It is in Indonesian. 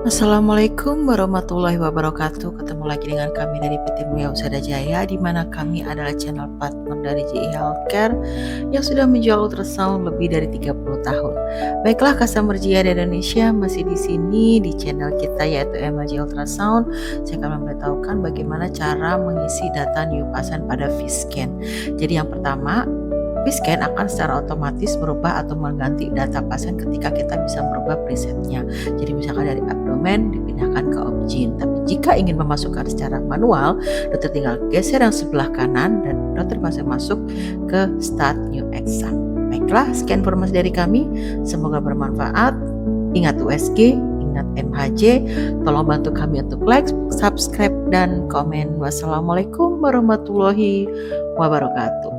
Assalamualaikum warahmatullahi wabarakatuh. Ketemu lagi dengan kami dari PT Usaha Jaya, di mana kami adalah channel partner dari MHJ Healthcare yang sudah menjual ultrasound lebih dari 30 tahun. Baiklah, customer Jaya di Indonesia masih di sini di channel kita yaitu MHJ Ultrasound. Saya akan memberitahukan bagaimana cara mengisi data new patient pada VScan. Jadi yang pertama, VScan akan secara otomatis merubah atau mengganti data pasien ketika kita bisa merubah presetnya. Jadi misalkan dari abdomen dipindahkan ke objin. Tapi jika ingin memasukkan secara manual, dokter tinggal geser yang sebelah kanan dan dokter masuk ke start new exam. Baiklah, sekian informasi dari kami. Semoga bermanfaat. Ingat USG, ingat MHJ. Tolong bantu kami untuk like, subscribe, dan komen. Wassalamualaikum warahmatullahi wabarakatuh.